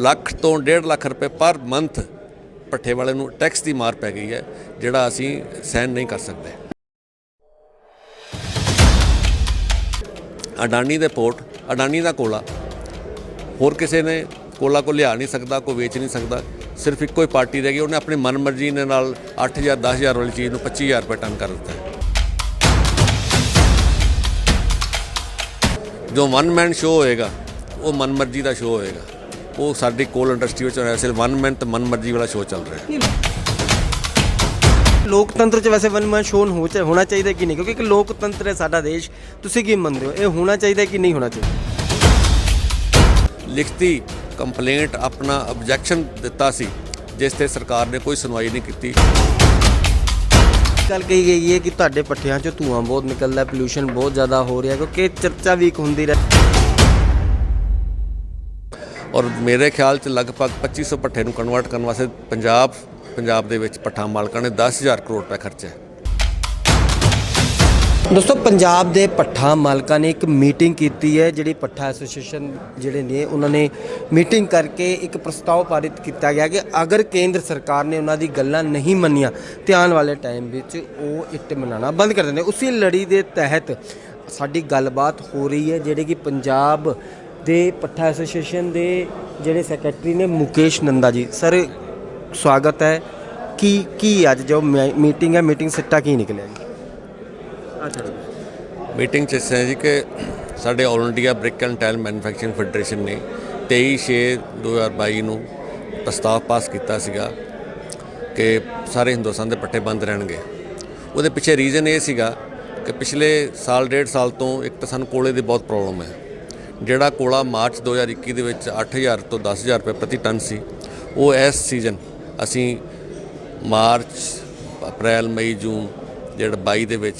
ਲੱਖ ਤੋਂ 1.5 ਲੱਖ रुपए per month ਭੱਠੇ ਵਾਲੇ ਨੂੰ ਟੈਕਸ ਦੀ ਮਾਰ ਪੈ ਗਈ ਹੈ, ਜਿਹੜਾ ਅਸੀਂ ਸਹਿਣ ਨਹੀਂ ਕਰ ਸਕਦੇ। ਅਡਾਨੀ ਦੇ ਪੋਰਟ, ਅਡਾਨੀ ਦਾ ਕੋਲਾ, ਹੋਰ ਕਿਸੇ ਨੇ ਕੋਲਾ ਕੋ ਲਿਆ ਨਹੀਂ ਸਕਦਾ, ਕੋਈ ਵੇਚ ਨਹੀਂ ਸਕਦਾ। ਸਿਰਫ ਇੱਕੋ ਹੀ ਪਾਰਟੀ ਰਹਿ ਗਈ, ਉਹਨੇ ਆਪਣੀ ਮਨਮਰਜ਼ੀ ਦੇ ਨਾਲ 8,000 10,000 ਵਾਲੀ ਚੀਜ਼ ਨੂੰ 25,000 ਰੁਪਏ ਟਨ ਕਰ ਦਿੱਤਾ ਹੈ। ਜੋ ਵਨ ਮੈਨ ਸ਼ੋਅ ਹੋਏਗਾ ਉਹ ਮਨਮਰਜ਼ੀ ਦਾ ਸ਼ੋਅ ਹੋਏਗਾ। ਉਹ ਸਾਡੀ ਕੋਲ ਇੰਡਸਟਰੀ ਵਿੱਚ ਵੈਸੇ ਵਨ ਮੈਨ ਤੇ ਮਨਮਰਜ਼ੀ ਵਾਲਾ ਸ਼ੋਅ ਚੱਲ ਰਿਹਾ ਹੈ। ਲੋਕਤੰਤਰ 'ਚ ਵੈਸੇ ਵਨ ਮੈਨ ਸ਼ੋਅ ਹੋਣਾ ਚਾਹੀਦਾ ਕਿ ਨਹੀਂ, ਕਿਉਂਕਿ ਇੱਕ ਲੋਕਤੰਤਰ ਹੈ ਸਾਡਾ ਦੇਸ਼। ਤੁਸੀਂ ਕੀ ਮੰਨਦੇ ਹੋ, ਇਹ ਹੋਣਾ ਚਾਹੀਦਾ ਕਿ ਨਹੀਂ ਹੋਣਾ ਚਾਹੀਦਾ? ਲਿਖਤੀ ਕੰਪਲੇਂਟ ਆਪਣਾ ਆਬਜੈਕਸ਼ਨ ਦਿੱਤਾ ਸੀ, ਜਿਸ 'ਤੇ ਸਰਕਾਰ ਨੇ ਕੋਈ ਸੁਣਵਾਈ ਨਹੀਂ ਕੀਤੀ। ਗੱਲ ਕਹੀ ਗਈ ਹੈ ਕਿ ਤੁਹਾਡੇ ਪੱਠਿਆਂ 'ਚੋਂ ਧੂੰਆਂ ਬਹੁਤ ਨਿਕਲਦਾ, ਪੋਲਿਊਸ਼ਨ ਬਹੁਤ ਜ਼ਿਆਦਾ ਹੋ ਰਿਹਾ, ਕਿਉਂਕਿ ਚਰਚਾ ਵੀ ਇੱਕ ਹੁੰਦੀ ਰਹੀ। ਔਰ ਮੇਰੇ ਖਿਆਲ 'ਚ ਲਗਭਗ 2500 ਭੱਠੇ ਨੂੰ ਕਨਵਰਟ ਕਰਨ ਵਾਸਤੇ ਪੰਜਾਬ ਦੇ ਵਿੱਚ ਭੱਠਾ ਮਾਲਕਾਂ ਨੇ 10,000 ਕਰੋੜ ਰੁਪਏ ਖਰਚਿਆ। ਦੋਸਤੋ, ਪੰਜਾਬ ਦੇ ਭੱਠਾ ਮਾਲਕਾਂ ਨੇ ਇੱਕ ਮੀਟਿੰਗ ਕੀਤੀ ਹੈ। ਜਿਹੜੀ ਭੱਠਾ ਐਸੋਸੀਏਸ਼ਨ ਜਿਹੜੇ ਨੇ ਉਹਨਾਂ ਨੇ ਮੀਟਿੰਗ ਕਰਕੇ ਇੱਕ ਪ੍ਰਸਤਾਵ ਪਾਰਿਤ ਕੀਤਾ ਗਿਆ ਕਿ ਅਗਰ ਕੇਂਦਰ ਸਰਕਾਰ ਨੇ ਉਹਨਾਂ ਦੀ ਗੱਲਾਂ ਨਹੀਂ ਮੰਨੀਆਂ ਤੇ ਆਉਣ ਵਾਲੇ ਟਾਈਮ ਵਿੱਚ ਉਹ ਇੱਟ ਬਣਾਉਣਾ ਬੰਦ ਕਰ ਦਿੰਦੇ। ਉਸੇ ਲੜੀ ਦੇ ਤਹਿਤ ਸਾਡੀ ਗੱਲਬਾਤ ਹੋ ਰਹੀ ਹੈ, ਜਿਹੜੇ ਕਿ ਪੰਜਾਬ ਦੇ ਭੱਠਾ ਐਸੋਸੀਏਸ਼ਨ ਦੇ ਜਿਹੜੇ ਸੈਕਟਰੀ ਨੇ ਮੁਕੇਸ਼ ਨੰਦਾ ਜੀ। ਸਰ, ਸਵਾਗਤ ਹੈ। ਕੀ ਅੱਜ ਜੋ ਮੀਟਿੰਗ ਹੈ, ਮੀਟਿੰਗ ਸਿੱਟਾ ਕੀ ਨਿਕਲਿਆ ਜੀ? ਮੀਟਿੰਗ 'ਚ ਹੈ ਜੀ ਕਿ ਸਾਡੇ all India brick and tile manufacturing federation ਨੇ 23/6/2022 ਨੂੰ ਪ੍ਰਸਤਾਵ ਪਾਸ ਕੀਤਾ ਸੀਗਾ ਕਿ ਸਾਰੇ ਹਿੰਦੁਸਤਾਨ ਦੇ ਪੱਠੇ ਬੰਦ ਰਹਿਣਗੇ। ਉਹਦੇ ਪਿੱਛੇ ਰੀਜ਼ਨ ਇਹ ਸੀਗਾ ਕਿ ਪਿਛਲੇ ਸਾਲ 1.5 ਸਾਲ ਤੋਂ ਇੱਕ ਤਾਂ ਸਾਨੂੰ ਕੋਲੇ ਦੀ ਬਹੁਤ ਪ੍ਰੋਬਲਮ ਹੈ। ਜਿਹੜਾ ਕੋਲਾ ਮਾਰਚ 2021 ਦੇ ਵਿੱਚ 8,000 ਤੋਂ 10,000 ਰੁਪਏ ਪ੍ਰਤੀ ਟਨ ਸੀ, ਉਹ ਇਸ ਸੀਜ਼ਨ ਅਸੀਂ ਮਾਰਚ, ਅਪ੍ਰੈਲ, ਮਈ, ਜੂਨ ਜਿਹੜਾ 22 ਦੇ ਵਿੱਚ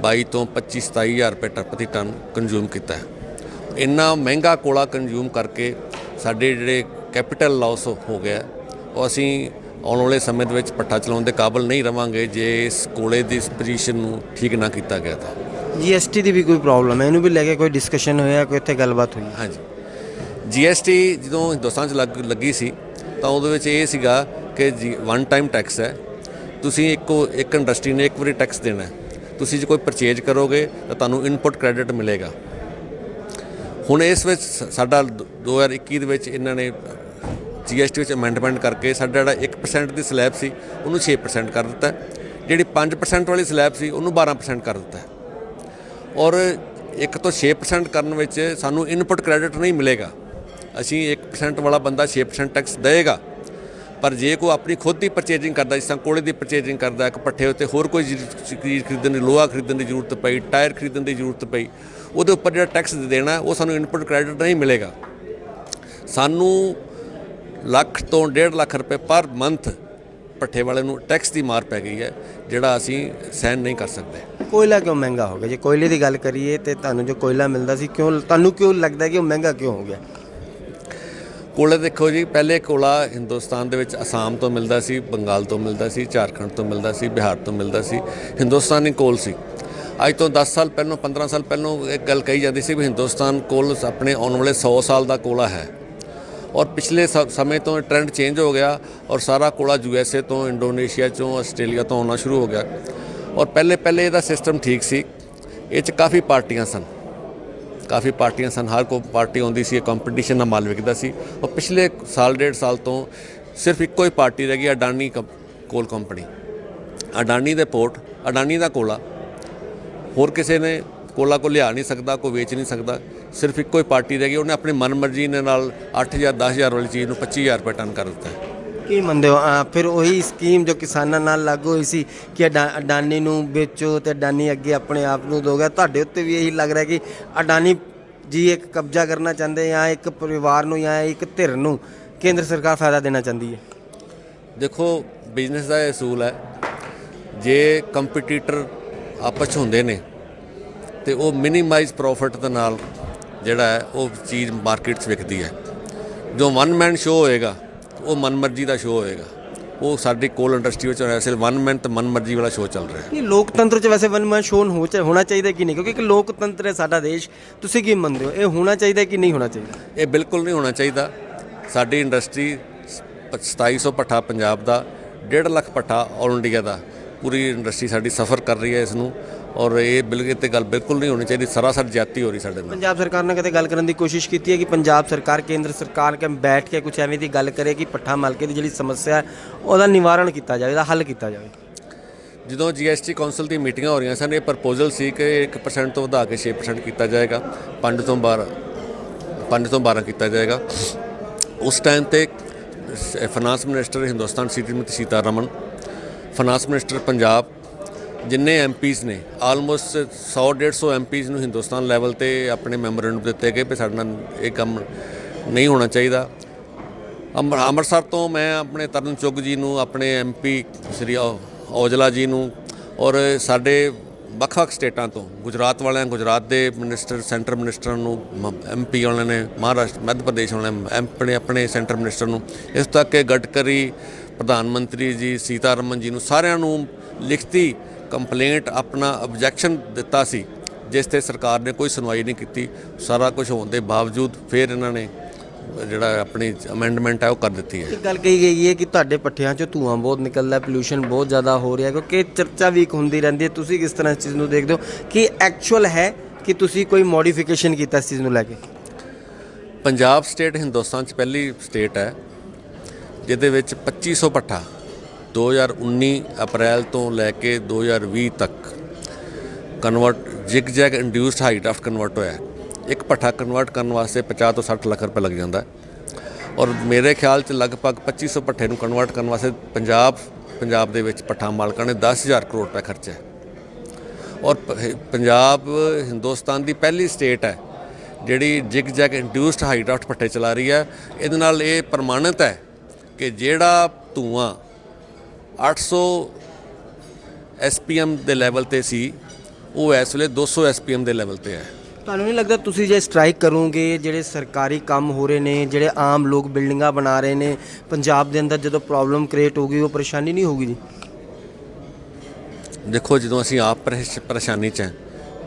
22 ਤੋਂ 25-27,000 ਰੁਪਏ ਪ੍ਰਤੀ ਟਨ ਕੰਜ਼ਿਊਮ ਕੀਤਾ ਹੈ। ਇੰਨਾ ਮਹਿੰਗਾ ਕੋਲਾ ਕੰਜ਼ਿਊਮ ਕਰਕੇ ਸਾਡੇ ਜਿਹੜੇ ਕੈਪੀਟਲ ਲਾਸ ਹੋ ਗਿਆ, ਉਹ ਅਸੀਂ ਆਉਣ ਵਾਲੇ ਸਮੇਂ ਦੇ ਵਿੱਚ ਭੱਠਾ ਚਲਾਉਣ ਦੇ ਕਾਬਲ ਨਹੀਂ ਰਵਾਂਗੇ ਜੇ ਇਸ ਕੋਲੇ ਦੀ ਪੋਜੀਸ਼ਨ ਨੂੰ ਠੀਕ ਨਾ ਕੀਤਾ ਗਿਆ ਤਾਂ। GST ਦੀ ਵੀ ਕੋਈ ਪ੍ਰੋਬਲਮ ਹੈ, ਇਹਨੂੰ ਵੀ ਲੈ ਕੇ ਕੋਈ ਡਿਸਕਸ਼ਨ ਹੋਇਆ, ਕੋਈ ਇੱਥੇ ਗੱਲਬਾਤ ਹੋਈ? ਹਾਂਜੀ, GST ਜਦੋਂ ਹਿੰਦੁਸਤਾਨ 'ਚ ਲੱਗੀ ਸੀ ਤਾਂ ਉਹਦੇ ਵਿੱਚ ਇਹ ਸੀਗਾ ਕਿ ਵਨ ਟਾਈਮ ਟੈਕਸ ਹੈ। ਤੁਸੀਂ ਇੱਕ ਇੰਡਸਟਰੀ ਨੇ ਇੱਕ ਵਾਰੀ ਟੈਕਸ ਦੇਣਾ ਹੈ। ਤੁਸੀਂ ਜੇ ਕੋਈ ਪਰਚੇਜ ਕਰੋਗੇ ਤਾਂ ਤੁਹਾਨੂੰ ਇਨਪੁਟ ਕ੍ਰੈਡਿਟ ਮਿਲੇਗਾ। ਹੁਣ ਇਸ ਵਿੱਚ ਸਾਡਾ 2021 ਦੇ ਵਿੱਚ ਇਹਨਾਂ ਨੇ GST ਵਿੱਚ ਅਮੈਂਡਮੈਂਟ ਕਰਕੇ ਸਾਡਾ ਜਿਹੜਾ 1% ਦੀ ਸਲੈਬ ਸੀ ਉਹਨੂੰ 6% ਕਰ ਦਿੱਤਾ। ਜਿਹੜੀ 5% ਵਾਲੀ ਸਲੈਬ ਸੀ ਉਹਨੂੰ 12% ਕਰ ਦਿੱਤਾ। ਔਰ 1 ਤੋਂ 6% ਕਰਨ ਵਿੱਚ ਸਾਨੂੰ ਇਨਪੁਟ ਕ੍ਰੈਡਿਟ ਨਹੀਂ ਮਿਲੇਗਾ। ਅਸੀਂ 1% ਵਾਲਾ ਬੰਦਾ 6% ਟੈਕਸ ਦੇਵੇਗਾ, ਪਰ ਜੇ ਕੋਈ ਆਪਣੀ ਖੁਦ ਦੀ ਪਰਚੇਜਿੰਗ ਕਰਦਾ, ਜਿਸ ਤਰ੍ਹਾਂ ਕੋਲੇ ਦੀ ਪਰਚੇਜਿੰਗ ਕਰਦਾ, ਇੱਕ ਪੱਠੇ ਉੱਤੇ ਹੋਰ ਕੋਈ ਚੀਜ਼ ਖਰੀਦਣ ਦੀ, ਲੋਹਾ ਖਰੀਦਣ ਦੀ ਜ਼ਰੂਰਤ ਪਈ, ਟਾਇਰ ਖਰੀਦਣ ਦੀ ਜ਼ਰੂਰਤ ਪਈ, ਉਹਦੇ ਉੱਪਰ ਜਿਹੜਾ ਟੈਕਸ ਦੇਣਾ ਉਹ ਸਾਨੂੰ ਇਨਪੁਟ ਕ੍ਰੈਡਿਟ ਨਹੀਂ ਮਿਲੇਗਾ। ਸਾਨੂੰ ਲੱਖ ਤੋਂ 1.5 ਲੱਖ ਰੁਪਏ ਪਰ ਮੰਥ ਭੱਠੇ ਵਾਲੇ ਨੂੰ ਟੈਕਸ ਦੀ ਮਾਰ ਪੈ ਗਈ ਹੈ, ਜਿਹੜਾ ਅਸੀਂ ਸਹਿਣ ਨਹੀਂ ਕਰ ਸਕਦੇ। ਕੋਇਲਾ ਕਿਉਂ ਮਹਿੰਗਾ ਹੋ ਗਿਆ? ਜੇ ਕੋਇਲੇ ਦੀ ਗੱਲ ਕਰੀਏ ਤਾਂ ਤੁਹਾਨੂੰ ਜੋ ਕੋਇਲਾ ਮਿਲਦਾ ਸੀ, ਤੁਹਾਨੂੰ ਕਿਉਂ ਲੱਗਦਾ ਕਿ ਉਹ ਮਹਿੰਗਾ ਕਿਉਂ ਹੋ ਗਿਆ? ਕੋਲਾ ਦੇਖੋ ਜੀ, ਪਹਿਲੇ ਕੋਲਾ ਹਿੰਦੁਸਤਾਨ ਦੇ ਵਿੱਚ ਅਸਾਮ ਤੋਂ ਮਿਲਦਾ ਸੀ, ਬੰਗਾਲ ਤੋਂ ਮਿਲਦਾ ਸੀ, ਝਾਰਖੰਡ ਤੋਂ ਮਿਲਦਾ ਸੀ, ਬਿਹਾਰ ਤੋਂ ਮਿਲਦਾ ਸੀ। ਹਿੰਦੁਸਤਾਨੀ ਕੋਲ ਸੀ। ਅੱਜ ਤੋਂ 10 ਸਾਲ ਪਹਿਲਾਂ, 15 ਸਾਲ ਪਹਿਲਾਂ ਇੱਕ ਗੱਲ ਕਹੀ ਜਾਂਦੀ ਸੀ ਵੀ ਹਿੰਦੁਸਤਾਨ ਕੋਲ ਆਪਣੇ ਆਉਣ ਵਾਲੇ 100 ਸਾਲ ਦਾ ਕੋਲਾ ਹੈ। ਔਰ ਪਿਛਲੇ ਸਮੇਂ ਤੋਂ ਟ੍ਰੈਂਡ ਚੇਂਜ ਹੋ ਗਿਆ ਔਰ ਸਾਰਾ ਕੋਲਾ USA ਤੋਂ, ਇੰਡੋਨੇਸ਼ੀਆ ਤੋਂ, ਆਸਟ੍ਰੇਲੀਆ ਤੋਂ ਆਉਣਾ ਸ਼ੁਰੂ ਹੋ ਗਿਆ। ਔਰ ਪਹਿਲੇ ਇਹਦਾ ਸਿਸਟਮ ਠੀਕ ਸੀ। ਇਹ 'ਚ ਕਾਫੀ ਪਾਰਟੀਆਂ ਸਨ, ਹਰ ਕੋਈ ਪਾਰਟੀ ਆਉਂਦੀ ਸੀ, ਕੰਪੀਟੀਸ਼ਨ ਨਾਲ ਮਾਲ ਵਿਕਦਾ ਸੀ। ਔਰ ਪਿਛਲੇ ਸਾਲ 1.5 ਸਾਲ ਤੋਂ ਸਿਰਫ ਇੱਕੋ ਹੀ ਪਾਰਟੀ ਰਹਿ ਗਈ, ਅਡਾਨੀ ਕੋਲ ਕੰਪਨੀ। ਅਡਾਨੀ ਦੇ ਪੋਰਟ, ਅਡਾਨੀ ਦਾ ਕੋਲਾ, ਹੋਰ ਕਿਸੇ ਨੇ ਕੋਲਾ ਕੋ ਲਿਆ ਨਹੀਂ ਸਕਦਾ, ਕੋਈ ਵੇਚ ਨਹੀਂ ਸਕਦਾ। ਸਿਰਫ ਇੱਕੋ ਹੀ ਪਾਰਟੀ ਰਹਿ ਗਈ, ਉਹਨੇ ਆਪਣੀ ਮਨਮਰਜ਼ੀ ਦੇ ਨਾਲ 8,000 10,000 ਵਾਲੀ ਚੀਜ਼ ਨੂੰ 25,000 ਰੁਪਏ ਟਨ ਕਰ ਦਿੱਤਾ ਹੈ। ਕੀ ਮੰਨਦੇ ਹੋ? ਫਿਰ ਉਹੀ ਸਕੀਮ ਜੋ ਕਿਸਾਨਾਂ ਨਾਲ ਲਾਗੂ ਹੋਈ ਸੀ ਕਿ ਅਡਾਨੀ ਨੂੰ ਵੇਚੋ ਤੇ ਅਡਾਨੀ ਅੱਗੇ ਆਪਣੇ ਆਪ ਨੂੰ ਦੋਗਾ, ਤੁਹਾਡੇ ਉੱਤੇ ਵੀ ਇਹੀ ਲੱਗ ਰਿਹਾ ਕਿ ਅਡਾਨੀ ਜੀ ਇੱਕ ਕਬਜ਼ਾ ਕਰਨਾ ਚਾਹੁੰਦੇ ਜਾਂ ਇੱਕ ਪਰਿਵਾਰ ਨੂੰ ਜਾਂ ਇੱਕ ਧਿਰ ਨੂੰ ਕੇਂਦਰ ਸਰਕਾਰ ਫਾਇਦਾ ਦੇਣਾ ਚਾਹੁੰਦੀ ਹੈ? ਦੇਖੋ, ਬਿਜ਼ਨਸ ਦਾ ਇਹ ਅਸੂਲ ਹੈ, ਜੇ ਕੰਪੀਟੀਟਰ ਆਪਸ 'ਚ ਹੁੰਦੇ ਨੇ ਤੇ ਉਹ ਮਿਨੀਮਾਈਜ਼ ਪ੍ਰੋਫਿਟ ਦੇ ਨਾਲ ਜਿਹੜਾ ਹੈ ਉਹ ਚੀਜ਼ ਮਾਰਕੀਟ 'ਚ ਵਿਕਦੀ ਹੈ। ਜੋ ਵਨ ਮੈਨ ਸ਼ੋਅ ਹੋਏਗਾ ਉਹ ਮਨਮਰਜ਼ੀ ਦਾ ਸ਼ੋਅ ਹੋਏਗਾ। ਉਹ ਸਾਡੀ ਕੋਲ ਇੰਡਸਟਰੀ ਵਿੱਚ ਵੈਸੇ ਵਨ ਮੈਨ ਤੇ ਮਨਮਰਜ਼ੀ ਵਾਲਾ ਸ਼ੋਅ ਚੱਲ ਰਿਹਾ ਹੈ। ਲੋਕਤੰਤਰ 'ਚ ਵੈਸੇ ਵਨ ਮੈਨ ਸ਼ੋਅ ਹੋਣਾ ਚਾਹੀਦਾ ਕਿ ਨਹੀਂ, ਕਿਉਂਕਿ ਇੱਕ ਲੋਕਤੰਤਰ ਹੈ ਸਾਡਾ ਦੇਸ਼। ਤੁਸੀਂ ਕੀ ਮੰਨਦੇ ਹੋ, ਇਹ ਹੋਣਾ ਚਾਹੀਦਾ ਕਿ ਨਹੀਂ ਹੋਣਾ ਚਾਹੀਦਾ? ਇਹ ਬਿਲਕੁਲ ਨਹੀਂ ਹੋਣਾ ਚਾਹੀਦਾ। ਸਾਡੀ ਇੰਡਸਟਰੀ 2700 ਭੱਠਾ ਪੰਜਾਬ ਦਾ, 1.5 ਲੱਖ ਭੱਠਾ ਆਲ ਇੰਡੀਆ ਦਾ, ਪੂਰੀ ਇੰਡਸਟਰੀ ਸਾਡੀ ਸਫਰ ਕਰ ਰਹੀ ਹੈ ਇਸ ਨੂੰ। ਔਰ ਇਹ ਬਿਲਕੁਲ ਤੇ ਗੱਲ ਬਿਲਕੁਲ ਨਹੀਂ ਹੋਣੀ ਚਾਹੀਦੀ, ਸਰਾਸਰ ਜ਼ਿਆਦਤੀ ਹੋ ਰਹੀ ਸਾਡੇ ਨਾਲ। ਪੰਜਾਬ ਸਰਕਾਰ ਨੇ ਕਦੇ ਗੱਲ ਕਰਨ ਦੀ ਕੋਸ਼ਿਸ਼ ਕੀਤੀ ਹੈ ਕਿ ਪੰਜਾਬ ਸਰਕਾਰ ਕੇਂਦਰ ਸਰਕਾਰ ਕੇ ਬੈਠ ਕੇ ਕੁਝ ਐਵੇਂ ਦੀ ਗੱਲ ਕਰੇ ਕਿ ਭੱਠਾ ਮਾਲਕੇ ਦੀ ਜਿਹੜੀ ਸਮੱਸਿਆ ਹੈ ਉਹਦਾ ਨਿਵਾਰਣ ਕੀਤਾ ਜਾਵੇ, ਉਹਦਾ ਹੱਲ ਕੀਤਾ ਜਾਵੇ? ਜਦੋਂ GST ਕੌਂਸਲ ਦੀ ਮੀਟਿੰਗਾਂ ਹੋ ਰਹੀਆਂ ਸਨ, ਇਹ ਪ੍ਰਪੋਜ਼ਲ ਸੀ ਕਿ 1% ਤੋਂ ਵਧਾ ਕੇ 6% ਕੀਤਾ ਜਾਏਗਾ, 5 ਤੋਂ 12 ਕੀਤਾ ਜਾਏਗਾ। ਉਸ ਟਾਈਮ ਤੇ finance minister Hindustan Shrimati Sitharaman, finance minister Punjab, ਜਿੰਨੇ MPs ਨੇ ਆਲਮੋਸਟ 100-150 MPs ਨੂੰ ਹਿੰਦੁਸਤਾਨ ਲੈਵਲ ਤੇ ਆਪਣੇ ਮੈਮੋਰੈਂਡਮ ਦਿੱਤੇ ਗਏ ਵੀ ਸਾਡੇ ਨਾਲ ਇਹ ਕੰਮ ਨਹੀਂ ਹੋਣਾ ਚਾਹੀਦਾ। ਅੰਮ੍ਰਿਤਸਰ ਤੋਂ ਮੈਂ ਆਪਣੇ ਤਰੁਣ ਚੁੱਗ ਜੀ ਨੂੰ, ਆਪਣੇ MP ਸ਼੍ਰੀ ਔਜਲਾ ਜੀ ਨੂੰ, ਔਰ ਸਾਡੇ ਵੱਖ-ਵੱਖ ਸਟੇਟਾਂ ਤੋਂ, ਗੁਜਰਾਤ ਵਾਲਿਆਂ, ਗੁਜਰਾਤ ਦੇ ਮਿਨਿਸਟਰ, ਸੈਂਟਰ ਮਿਨਿਸਟਰਾਂ ਨੂੰ, MP ਵਾਲਿਆਂ ਨੇ, ਮਹਾਰਾਸ਼ਟਰ, ਮੱਧ ਪ੍ਰਦੇਸ਼ ਵਾਲਿਆਂ ਨੇ ਆਪਣੇ ਸੈਂਟਰ ਮਿਨਿਸਟਰ ਨੂੰ, ਇਸ ਤੱਕ ਕਿ ਗਡਕਰੀ, ਪ੍ਰਧਾਨ ਮੰਤਰੀ ਜੀ, ਸੀਤਾਰਮਨ ਜੀ ਨੂੰ, ਸਾਰਿਆਂ ਨੂੰ ਲਿਖਤੀ ਕੰਪਲੇਂਟ, ਆਪਣਾ ਆਬਜੈਕਸ਼ਨ ਦਿੱਤਾ ਸੀ, ਜਿਸ 'ਤੇ ਸਰਕਾਰ ਨੇ ਕੋਈ ਸੁਣਵਾਈ ਨਹੀਂ ਕੀਤੀ। ਸਾਰਾ ਕੁਝ ਹੋਣ ਦੇ ਬਾਵਜੂਦ ਫਿਰ ਇਹਨਾਂ ਨੇ ਜਿਹੜਾ ਆਪਣੀ ਅਮੈਂਡਮੈਂਟ ਹੈ ਉਹ ਕਰ ਦਿੱਤੀ ਹੈ। ਇੱਕ ਗੱਲ ਕਹੀ ਗਈ ਹੈ ਕਿ ਤੁਹਾਡੇ ਪੱਠਿਆਂ 'ਚੋਂ ਧੂੰਆਂ ਬਹੁਤ ਨਿਕਲਦਾ, ਪੋਲਿਊਸ਼ਨ ਬਹੁਤ ਜ਼ਿਆਦਾ ਹੋ ਰਿਹਾ, ਕਿਉਂਕਿ ਚਰਚਾ ਵੀ ਇੱਕ ਹੁੰਦੀ ਰਹਿੰਦੀ ਹੈ। ਤੁਸੀਂ ਕਿਸ ਤਰ੍ਹਾਂ ਇਸ ਚੀਜ਼ ਨੂੰ ਦੇਖਦੇ ਹੋ ਕਿ ਐਕਚੁਅਲ ਹੈ ਕਿ ਤੁਸੀਂ ਕੋਈ ਮੋਡੀਫਿਕੇਸ਼ਨ ਕੀਤਾ ਇਸ ਚੀਜ਼ ਨੂੰ ਲੈ ਕੇ? ਪੰਜਾਬ ਸਟੇਟ ਹਿੰਦੁਸਤਾਨ 'ਚ ਪਹਿਲੀ ਸਟੇਟ ਹੈ ਜਿਹਦੇ ਵਿੱਚ 2500 ਭੱਠਾ 2019 ਅਪ੍ਰੈਲ ਤੋਂ ਲੈ ਕੇ 2020 ਤੱਕ zigzag induced high draft convert ਹੋਇਆ। ਇੱਕ ਭੱਠਾ ਕਨਵਰਟ ਕਰਨ ਵਾਸਤੇ 50 ਤੋਂ 60 ਲੱਖ ਰੁਪਏ ਲੱਗ ਜਾਂਦਾ, ਔਰ ਮੇਰੇ ਖਿਆਲ 'ਚ ਲਗਭਗ 2500 ਭੱਠੇ ਨੂੰ ਕਨਵਰਟ ਕਰਨ ਵਾਸਤੇ ਪੰਜਾਬ ਦੇ ਵਿੱਚ ਭੱਠਾ ਮਾਲਕਾਂ ਨੇ 10,000 ਕਰੋੜ ਰੁਪਏ ਖਰਚਿਆ। ਔਰ ਪੰਜਾਬ ਹਿੰਦੁਸਤਾਨ ਦੀ ਪਹਿਲੀ ਸਟੇਟ ਹੈ ਜਿਹੜੀ ਜਿਗ ਜੈਗ ਇੰਡਿਊਸਡ ਹਾਈ ਡਰਾਫਟ ਭੱਠੇ ਚਲਾ ਰਹੀ ਹੈ। ਇਹਦੇ ਨਾਲ ਇਹ ਪ੍ਰਮਾਣਿਤ ਹੈ ਕਿ ਜਿਹੜਾ ਧੂੰਆਂ 800 SPM ਦੇ ਲੈਵਲ ਤੇ ਸੀ, ਉਹ ਇਸ ਵੇਲੇ 200 SPM ਦੇ ਲੈਵਲ ਤੇ ਹੈ। ਤੁਹਾਨੂੰ ਨਹੀਂ ਲੱਗਦਾ ਤੁਸੀਂ ਜੇ ਸਟ੍ਰਾਈਕ ਕਰੋਗੇ, ਜਿਹੜੇ ਸਰਕਾਰੀ ਕੰਮ ਹੋ ਰਹੇ ਨੇ, ਜਿਹੜੇ ਆਮ ਲੋਕ ਬਿਲਡਿੰਗਾਂ ਬਣਾ ਰਹੇ ਨੇ, ਪੰਜਾਬ ਦੇ ਅੰਦਰ ਜਦੋਂ ਪ੍ਰੋਬਲਮ ਕ੍ਰੀਏਟ ਹੋਊਗੀ ਉਹ ਪਰੇਸ਼ਾਨੀ ਨਹੀਂ ਹੋਊਗੀ ਜੀ? ਦੇਖੋ, ਜਦੋਂ ਅਸੀਂ ਆਪ ਪਰੇਸ਼ਾਨੀ 'ਚ ਹੈ,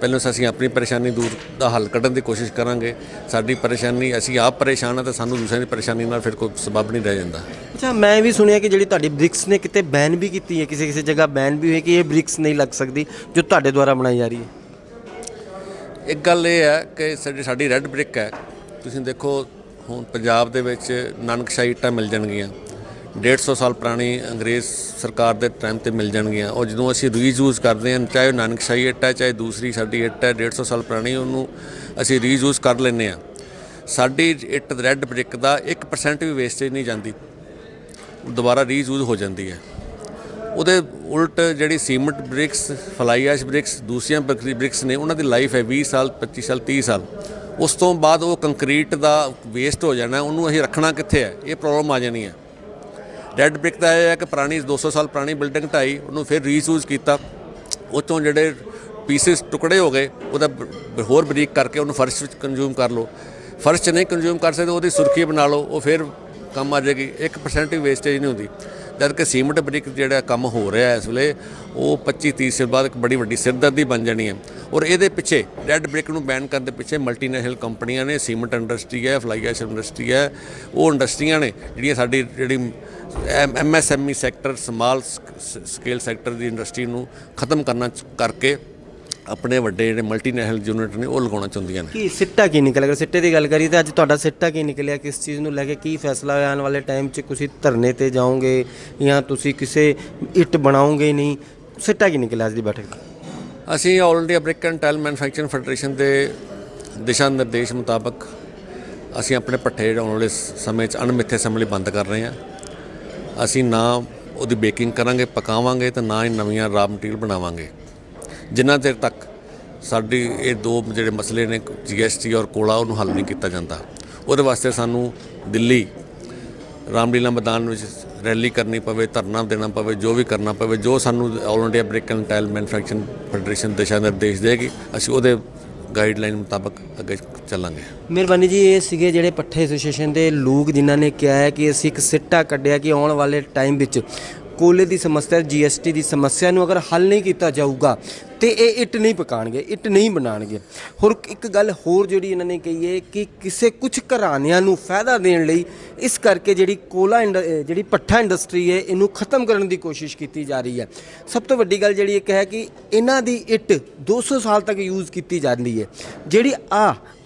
ਪਹਿਲਾਂ ਅਸੀਂ ਆਪਣੀ ਪਰੇਸ਼ਾਨੀ ਦੂਰ ਦਾ ਹੱਲ ਕੱਢਣ ਦੀ ਕੋਸ਼ਿਸ਼ ਕਰਾਂਗੇ। ਸਾਡੀ ਪਰੇਸ਼ਾਨੀ, ਅਸੀਂ ਆਪ ਪਰੇਸ਼ਾਨ ਹਾਂ ਤਾਂ ਸਾਨੂੰ ਦੂਸਰਿਆਂ ਦੀ ਪਰੇਸ਼ਾਨੀ ਨਾਲ ਫਿਰ ਕੋਈ ਸਬਬ ਨਹੀਂ ਰਹਿ ਜਾਂਦਾ। ਅੱਛਾ, ਮੈਂ ਵੀ ਸੁਣਿਆ ਕਿ ਜਿਹੜੀ ਤੁਹਾਡੀ ਬ੍ਰਿਕਸ ਨੇ ਕਿਤੇ ਬੈਨ ਵੀ ਕੀਤੀ ਹੈ, ਕਿਸੇ ਜਗ੍ਹਾ ਬੈਨ ਵੀ ਹੋਈ ਕਿ ਇਹ ਬ੍ਰਿਕਸ ਨਹੀਂ ਲੱਗ ਸਕਦੀ ਜੋ ਤੁਹਾਡੇ ਦੁਆਰਾ ਬਣਾਈ ਜਾ ਰਹੀ ਹੈ। ਇੱਕ ਗੱਲ ਇਹ ਹੈ ਕਿ ਸਾਡੀ ਰੈੱਡ ਬ੍ਰਿਕ ਹੈ। ਤੁਸੀਂ ਦੇਖੋ, ਹੁਣ ਪੰਜਾਬ ਦੇ ਵਿੱਚ ਨਾਨਕਸ਼ਾਹੀ ਇੱਟਾਂ ਮਿਲ ਜਾਣਗੀਆਂ, 150 ਸਾਲ ਪੁਰਾਣੀ ਅੰਗਰੇਜ਼ ਸਰਕਾਰ ਦੇ ਟਾਈਮ ਤੇ ਮਿਲ ਜਾਣਗੀਆਂ। ਉਹ ਜਦੋਂ ਅਸੀਂ ਰੀਯੂਜ਼ ਕਰਦੇ ਹਾਂ, ਚਾਹੇ ਉਹ ਨਾਨਕਸ਼ਾਹੀ ਇੱਟ ਹੈ, ਚਾਹੇ ਦੂਸਰੀ ਸਾਡੀ ਇੱਟ ਹੈ 150 ਸਾਲ ਪੁਰਾਣੀ, ਉਹਨੂੰ ਅਸੀਂ ਰੀਯੂਜ਼ ਕਰ ਲੈਂਦੇ ਹਾਂ। ਸਾਡੀ ਇੱਟ ਰੈੱਡ ਬ੍ਰਿਕ ਦਾ 1% ਵੀ ਵੇਸਟੇਜ ਨਹੀਂ ਜਾਂਦੀ, ਦੁਬਾਰਾ ਰੀਯੂਜ਼ ਹੋ ਜਾਂਦੀ ਹੈ। ਉਹਦੇ ਉਲਟ ਜਿਹੜੀ ਸੀਮੈਂਟ ਬ੍ਰਿਕਸ, ਫਲਾਈ ਐਸ਼ ਬ੍ਰਿਕਸ, ਦੂਸਰੀਆਂ ਬ੍ਰਿਕਸ ਨੇ, ਉਹਨਾਂ ਦੀ ਲਾਈਫ ਹੈ 20 ਸਾਲ, 25 ਸਾਲ, 30 ਸਾਲ। ਉਸ ਤੋਂ ਬਾਅਦ ਉਹ ਕੰਕਰੀਟ ਦਾ ਵੇਸਟ ਹੋ ਜਾਣਾ, ਉਹਨੂੰ ਅਸੀਂ ਰੱਖਣਾ ਕਿੱਥੇ ਹੈ, ਇਹ ਪ੍ਰੋਬਲਮ ਆ ਜਾਣੀ ਹੈ। ਰੈੱਡ ਬ੍ਰਿਕ ਦਾ ਇਹ ਹੈ ਕਿ ਪੁਰਾਣੀ 200 ਸਾਲ ਪੁਰਾਣੀ ਬਿਲਡਿੰਗ ਢਾਈ, ਉਹਨੂੰ ਫਿਰ ਰੀਯੂਜ਼ ਕੀਤਾ, ਉਹ 'ਚੋਂ ਜਿਹੜੇ ਪੀਸਿਸ ਟੁਕੜੇ ਹੋ ਗਏ ਉਹਦਾ ਹੋਰ ਬਰੀਕ ਕਰਕੇ ਉਹਨੂੰ ਫਰਸ਼ ਵਿੱਚ ਕੰਜ਼ਿਊਮ ਕਰ ਲਓ। ਫਰਸ਼ 'ਚ ਨਹੀਂ ਕੰਜ਼ਿਊਮ ਕਰ ਸਕਦੇ, ਉਹਦੀ ਸੁਰਖੀ ਬਣਾ ਲਓ, ਉਹ ਫਿਰ ਕੰਮ ਆ ਜਾਏਗੀ। 1% ਵੀ ਵੇਸਟੇਜ ਨਹੀਂ ਹੁੰਦੀ। ਜਦ ਕਿ ਸੀਮੈਂਟ ਬ੍ਰਿਕ ਜਿਹੜਾ ਕੰਮ ਹੋ ਰਿਹਾ ਇਸ ਵੇਲੇ, ਉਹ 25-30 ਸਾਲ ਬਾਅਦ ਇੱਕ ਬੜੀ ਵੱਡੀ ਸਿਰਦਰਦੀ ਬਣ ਜਾਣੀ ਹੈ। ਔਰ ਇਹਦੇ ਪਿੱਛੇ, ਰੈੱਡ ਬ੍ਰਿਕ ਨੂੰ ਬੈਨ ਕਰਨ ਦੇ ਪਿੱਛੇ ਮਲਟੀਨੈਸ਼ਨਲ ਕੰਪਨੀਆਂ ਨੇ, ਸੀਮੈਂਟ ਇੰਡਸਟਰੀ ਹੈ, ਫਲਾਈ ਐਸ਼ ਇੰਡਸਟਰੀ ਹੈ, ਉਹ ਇੰਡਸਟਰੀਆਂ ਨੇ ਜਿਹੜੀਆਂ ਸਾਡੀ MSME sector, small scale sector ਦੀ ਇੰਡਸਟਰੀ ਨੂੰ ਖਤਮ ਕਰਕੇ ਆਪਣੇ ਵੱਡੇ ਜਿਹੜੇ ਮਲਟੀਨੈਸ਼ਨਲ ਯੂਨਿਟ ਨੇ ਉਹ ਲਗਾਉਣਾ ਚਾਹੁੰਦੀਆਂ ਨੇ। ਕੀ ਸਿੱਟਾ ਕੀ ਨਿਕਲਿਆ? ਅਗਰ ਸਿੱਟੇ ਦੀ ਗੱਲ ਕਰੀਏ ਤਾਂ ਅੱਜ ਤੁਹਾਡਾ ਸਿੱਟਾ ਕੀ ਨਿਕਲਿਆ? ਕਿਸ ਚੀਜ਼ ਨੂੰ ਲੈ ਕੇ ਕੀ ਫੈਸਲਾ ਹੋਇਆ? ਆਉਣ ਵਾਲੇ ਟਾਈਮ 'ਚ ਤੁਸੀਂ ਧਰਨੇ 'ਤੇ ਜਾਓਗੇ ਜਾਂ ਤੁਸੀਂ ਕਿਸੇ ਇੱਟ ਬਣਾਓਗੇ ਨਹੀਂ? ਸਿੱਟਾ ਕੀ ਨਿਕਲਿਆ ਅੱਜ ਦੀ ਬੈਠਕ ਦਾ? ਅਸੀਂ all India brick and tile manufacturing federation ਦੇ ਦਿਸ਼ਾ ਨਿਰਦੇਸ਼ ਮੁਤਾਬਕ ਅਸੀਂ ਆਪਣੇ ਭੱਠੇ ਆਉਣ ਵਾਲੇ ਸਮੇਂ 'ਚ ਅਣਮਿੱਥੇ ਸਮੇਂ ਲਈ ਬੰਦ ਕਰ ਰਹੇ ਹਾਂ। ਅਸੀਂ ਨਾ ਉਹਦੀ ਬੇਕਿੰਗ ਕਰਾਂਗੇ, ਪਕਾਵਾਂਗੇ, ਤੇ ਨਾ ਹੀ ਨਵੀਆਂ ਰਾ ਮਟੀਰੀਅਲ ਬਣਾਵਾਂਗੇ ਜਿੰਨਾ ਚਿਰ ਤੱਕ ਸਾਡੀ ਇਹ ਦੋ ਜਿਹੜੇ ਮਸਲੇ ਨੇ, GST ਔਰ ਕੋਲਾ, ਉਹਨੂੰ ਹੱਲ ਨਹੀਂ ਕੀਤਾ ਜਾਂਦਾ। ਉਹਦੇ ਵਾਸਤੇ ਸਾਨੂੰ ਦਿੱਲੀ ਰਾਮਲੀਲਾ ਮੈਦਾਨ ਵਿੱਚ ਰੈਲੀ ਕਰਨੀ ਪਵੇ, ਧਰਨਾ ਦੇਣਾ ਪਵੇ, ਜੋ ਵੀ ਕਰਨਾ ਪਵੇ, ਜੋ ਸਾਨੂੰ all India brick and tile manufacturing federation ਦਿਸ਼ਾ ਨਿਰਦੇਸ਼ ਦੇਗੀ, ਅਸੀਂ ਉਹਦੇ ਗਾਈਡਲਾਈਨ ਮੁਤਾਬਕ ਅੱਗੇ ਚੱਲਾਂਗੇ। ਮਿਹਰਬਾਨੀ ਜੀ। ਇਹ ਸੀਗੇ ਜਿਹੜੇ ਪੱਠੇ ਐਸੋਸੀਏਸ਼ਨ ਦੇ ਲੋਕ ਜਿਨ੍ਹਾਂ ਨੇ ਕਿਹਾ ਹੈ ਕਿ ਅਸੀਂ ਇੱਕ ਸਿੱਟਾ ਕੱਢਿਆ ਕਿ ਆਉਣ ਵਾਲੇ ਟਾਈਮ ਵਿੱਚ ਕੋਲੇ ਦੀ ਸਮੱਸਿਆ GST ਦੀ ਸਮੱਸਿਆ ਨੂੰ ਅਗਰ ਹੱਲ ਨਹੀਂ ਕੀਤਾ ਜਾਊਗਾ ਤੇ ਇਹ ਇੱਟ ਨਹੀਂ ਪਕਾਣਗੇ, ਇੱਟ ਨਹੀਂ ਬਣਾਉਣਗੇ। ਹੋਰ ਇੱਕ ਗੱਲ ਹੋਰ ਜਿਹੜੀ ਇਹਨਾਂ ਨੇ ਕਹੀ ਹੈ ਕਿ ਕਿਸੇ ਕੁਝ ਘਰਾਣਿਆਂ ਨੂੰ ਫਾਇਦਾ ਦੇਣ ਲਈ ਇਸ ਕਰਕੇ ਜਿਹੜੀ ਜਿਹੜੀ ਭੱਠਾ ਇੰਡਸਟਰੀ ਹੈ ਇਹਨੂੰ ਖਤਮ ਕਰਨ ਦੀ ਕੋਸ਼ਿਸ਼ ਕੀਤੀ ਜਾ ਰਹੀ ਹੈ। ਸਭ ਤੋਂ ਵੱਡੀ ਗੱਲ ਜਿਹੜੀ ਇੱਕ ਹੈ ਕਿ ਇਹਨਾਂ ਦੀ ਇੱਟ 200 ਸਾਲ ਤੱਕ ਯੂਜ਼ ਕੀਤੀ ਜਾਂਦੀ ਹੈ। ਜਿਹੜੀ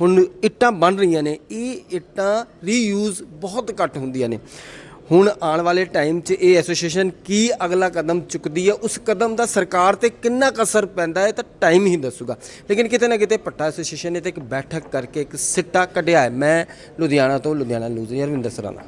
ਹੁਣ ਇੱਟਾਂ ਬਣ ਰਹੀਆਂ ਨੇ, ਇਹ ਇੱਟਾਂ ਰੀਯੂਜ਼ ਬਹੁਤ ਘੱਟ ਹੁੰਦੀਆਂ ਨੇ। ਹੁਣ ਆਉਣ ਵਾਲੇ ਟਾਈਮ 'ਚ ਇਹ ਐਸੋਸੀਏਸ਼ਨ ਕੀ ਅਗਲਾ ਕਦਮ ਚੁੱਕਦੀ ਹੈ, ਉਸ ਕਦਮ ਦਾ ਸਰਕਾਰ ਤੇ ਕਿੰਨਾ ਕੁ ਅਸਰ ਪੈਂਦਾ ਹੈ ਤਾਂ ਟਾਈਮ ਹੀ ਦੱਸੂਗਾ। ਲੇਕਿਨ ਕਿਤੇ ਨਾ ਕਿਤੇ ਭੱਠਾ ਐਸੋਸੀਏਸ਼ਨ ਨੇ ਤਾਂ ਇੱਕ ਬੈਠਕ ਕਰਕੇ ਇੱਕ ਸਿੱਟਾ ਕੱਢਿਆ ਹੈ। ਮੈਂ ਲੁਧਿਆਣਾ ਤੋਂ ਲੁਧਿਆਣਾ ਨਿਊਜ਼, ਰਵਿੰਦਰ ਸਰਾਣਾ।